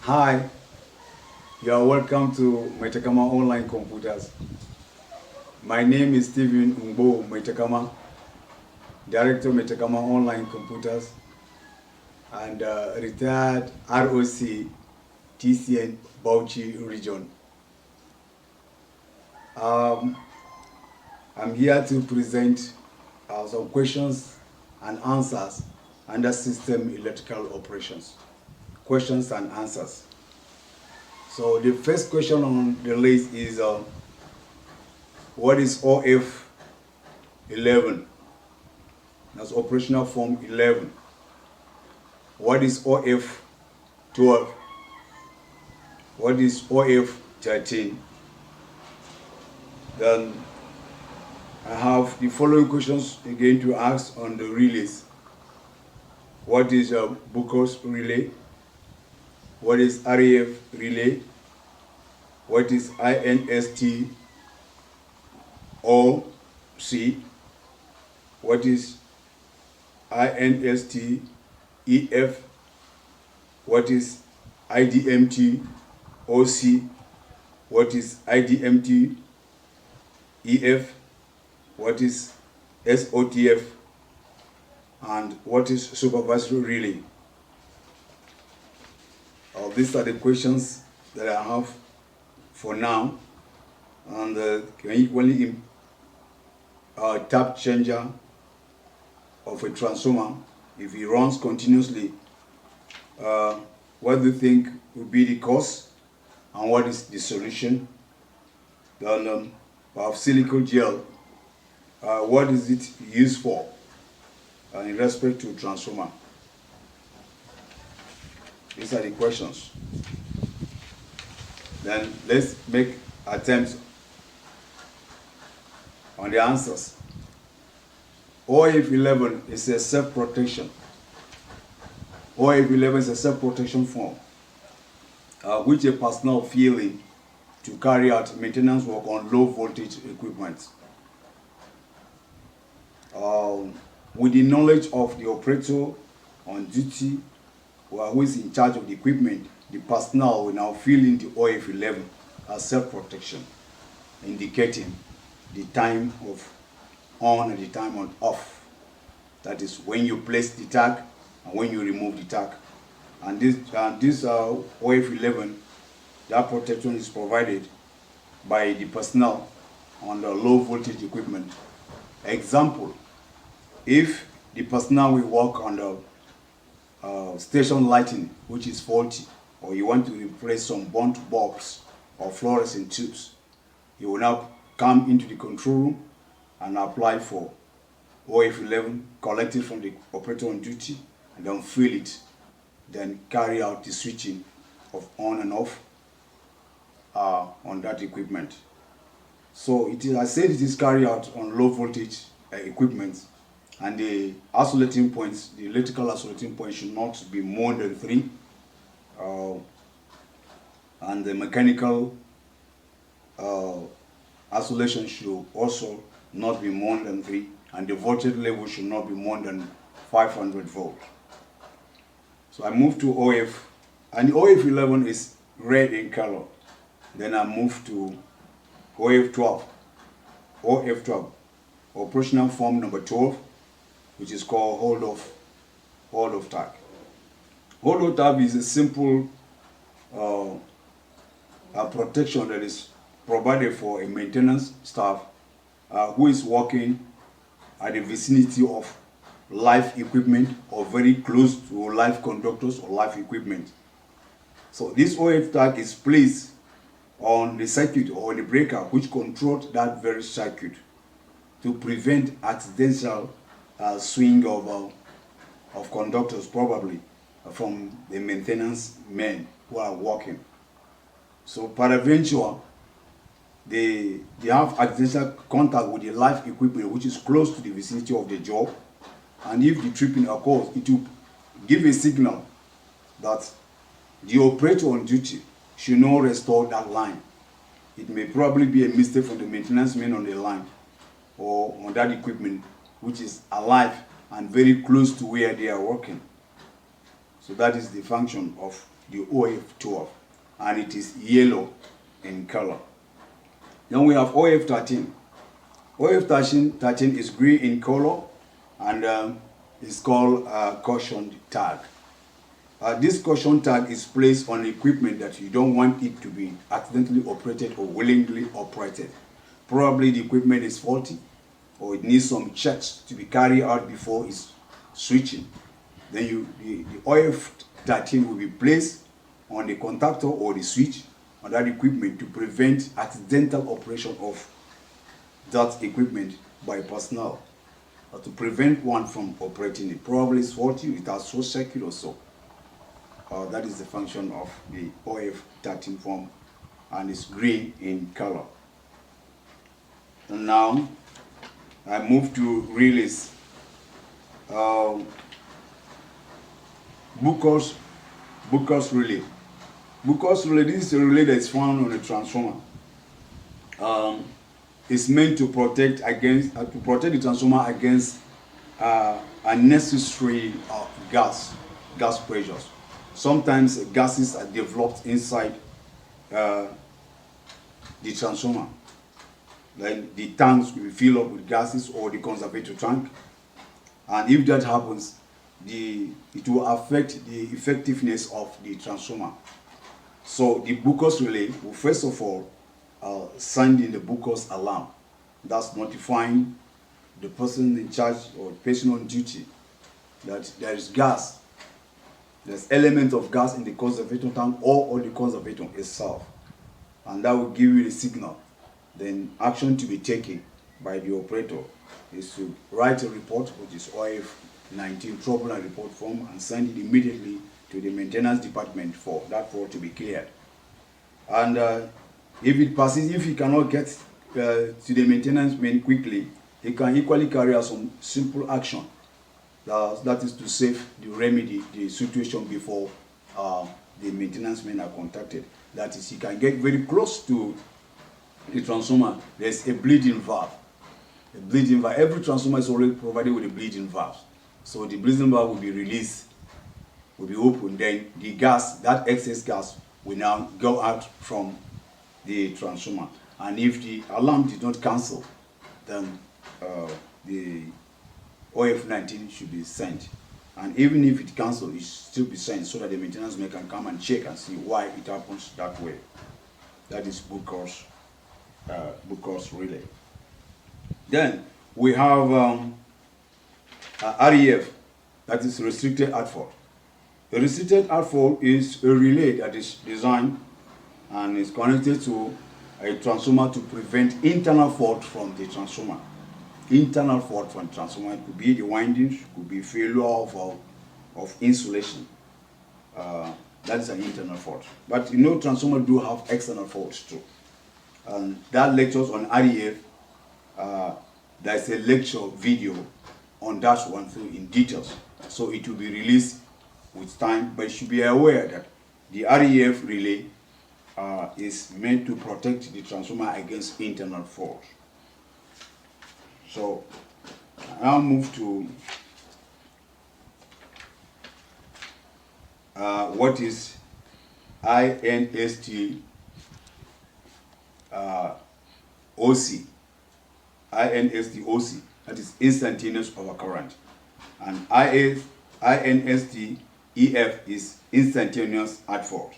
Hi, you are welcome to Metekama Online Computers. My name is Stephen Ngbo Metekama, Director of Metekama Online Computers and retired ROC TCN Bauchi region. I'm here to present some questions and answers under system electrical operations. Questions and answers. So the first question on the list is what is OF 11? That's operational form 11. What is OF 12? What is OF 13? Then I have the following questions again to ask on the relays. What is Booker's relay? What is RAF relay? What is INST OC? What is INST EF? What is IDMT OC? What is IDMT EF? What is SOTF? And what is supervisory relay? These are the questions that I have for now. And can equally tap changer of a transformer, if it runs continuously, what do you think will be the cause and what is the solution? Then of silicon gel, what is it used for in respect to transformer? These are the questions. Then let's make attempts on the answers. OF 11 is a self-protection. OF 11 is a self-protection form which a personnel feeling to carry out maintenance work on low voltage equipment. With the knowledge of the operator on duty who is in charge of the equipment, the personnel will now fill in the OF 11 as self-protection, indicating the time of on and the time on off. That is when you place the tag and when you remove the tag. And this OF 11, that protection is provided by the personnel on the low voltage equipment. Example, if the personnel will work on the station lighting which is faulty, or you want to replace some burnt bulbs or fluorescent tubes, you will now come into the control room and apply for OF 11, collect it from the operator on duty, and then fill it, then carry out the switching of on and off on that equipment. So it is, I said, it is carried out on low voltage equipment, and the isolating points, the electrical isolating point should not be more than 3, and the mechanical isolation should also not be more than 3, and the voltage level should not be more than 500 volts. So I move to OF, and the OF 11 is red in color. Then I move to OF 12. OF 12, operational form number 12, which is called hold off tag. Hold off tag is a simple protection that is provided for a maintenance staff who is working at the vicinity of live equipment or very close to live conductors or live equipment. So this OF tag is placed on the circuit or the breaker which controls that very circuit to prevent accidental swing of conductors, probably from the maintenance men who are working. So peradventure, they have accidental contact with the live equipment which is close to the vicinity of the job, and if the tripping occurs, it will give a signal that the operator on duty should not restore that line. It may probably be a mistake from the maintenance man on the line or on that equipment which is alive and very close to where they are working. So that is the function of the OF12, and it is yellow in color. Then we have OF13. OF13 is green in color, and it's called caution tag. This caution tag is placed on equipment that you don't want it to be accidentally operated or willingly operated. Probably the equipment is faulty, or it needs some checks to be carried out before it's switching. Then the OF13 will be placed on the contactor or the switch on that equipment to prevent accidental operation of that equipment by personnel, or to prevent one from operating it. Probably it's faulty, it has short circuit or so. That is the function of the OF13 form, and it's green in color. And now I move to relays. Booker's relay. Booker's relay, this is a relay that is found on a transformer. It's meant to protect the transformer against unnecessary gas pressures. Sometimes gases are developed inside the transformer. Like the tanks will fill up with gases, or the conservator tank. And if that happens, it will affect the effectiveness of the transformer. So the Booker's relay will first of all send in the Booker's alarm. That's notifying the person in charge or the person on duty that there is gas. There's element of gas in the conservator tank or the conservator itself. And that will give you the signal. Then action to be taken by the operator is to write a report, which is OF19 trouble and report form, and send it immediately to the maintenance department for that fault to be cleared. And if it passes, if he cannot get to the maintenance man quickly, he can equally carry out some simple action. That is to save the remedy, the situation before the maintenance men are contacted. That is, he can get very close to the transformer. There's a bleeding valve. A bleeding valve. Every transformer is already provided with a bleeding valve. So the bleeding valve will be released, will be opened. Then the gas, that excess gas, will now go out from the transformer. And if the alarm did not cancel, then the OF19 should be sent. And even if it cancels, it should still be sent so that the maintenance man can come and check and see why it happens that way. That is Booker's relay. Then we have REF, that is restricted at fault. A restricted at fault is a relay that is designed and is connected to a transformer to prevent internal fault from the transformer. Internal fault from the transformer, it could be the windings, could be failure of insulation. That is an internal fault. But you know, transformers do have external faults too. And that lectures on REF, there's a lecture video on that one too in details. So it will be released with time, but you should be aware that the REF relay is meant to protect the transformer against internal faults. So I'll move to what is INST OC. INST OC, that is instantaneous overcurrent. And INST EF is instantaneous at fault.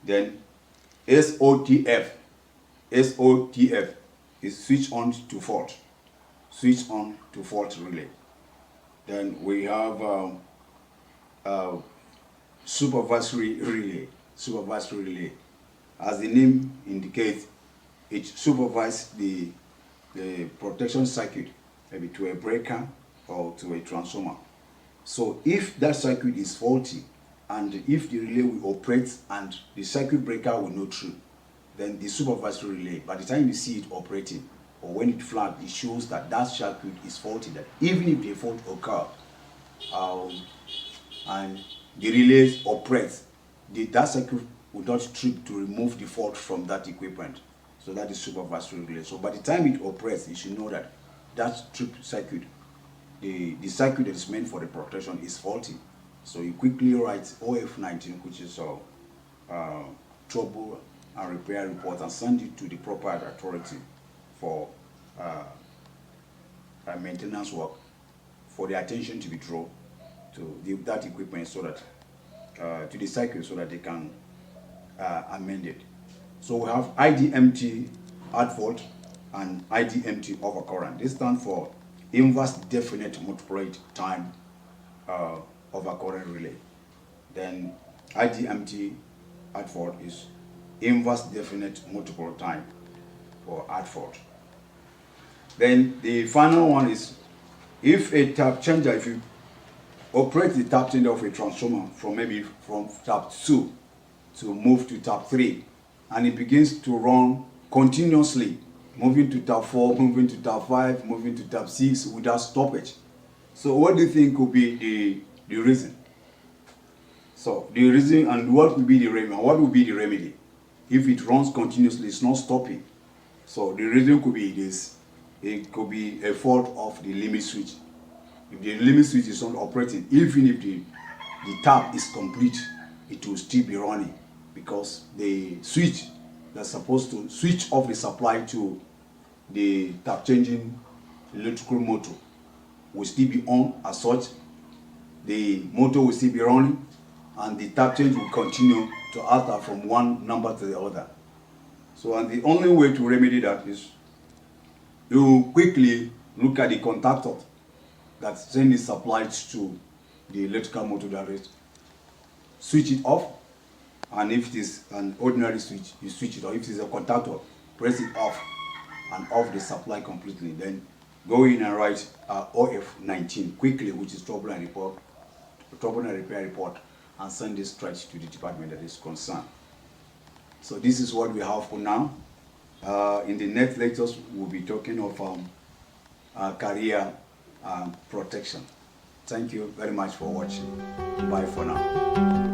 Then SOTF is switch on to fault. Switch on to fault relay. Then we have supervisory relay. Supervisory relay, as the name indicates, it supervises the protection circuit, maybe to a breaker or to a transformer. So if that circuit is faulty, and if the relay will operate and the circuit breaker will not true, then the supervisory relay, by the time you see it operating, or when it flags, it shows that that circuit is faulty, that even if the fault occurs, and the relays operate, that circuit will not trip to remove the fault from that equipment. So that is supervisory relay. So by the time it operates, you should know that that trip circuit, the circuit that is meant for the protection, is faulty. So you quickly write OF19, which is trouble and repair report, and send it to the proper authority for maintenance work, for the attention to be drawn to that equipment, so that to the cycle, so that they can amend it. So we have IDMT at fault and IDMT overcurrent. This stands for inverse definite multiplied time overcurrent relay. Then IDMT at fault is inverse definite multiple time for at fault. Then the final one is, if a tap changer, if you operate the tap changer of a transformer from tap 2 to move to tap 3, and it begins to run continuously, moving to tap 4, moving to tap 5, moving to tap 6 without stoppage. So what do you think could be the reason? So the reason, and what will be the remedy? What will be the remedy? If it runs continuously, it's not stopping. So the reason could be this. It could be a fault of the limit switch. If the limit switch is not operating, even if the tap is complete, it will still be running, because the switch that's supposed to switch off the supply to the tap changing electrical motor will still be on. As such, the motor will still be running, and the tap change will continue to alter from one number to the other. So, and the only way to remedy that is you quickly look at the contactor that sends the supply to the electrical motor direct, switch it off, and if it is an ordinary switch, you switch it off. If it is a contactor, press it off and off the supply completely. Then go in and write OF19 quickly, which is trouble and repair report, and send this straight to the department that is concerned. So this is what we have for now. In the next lectures, we'll be talking of career protection. Thank you very much for watching. Bye for now.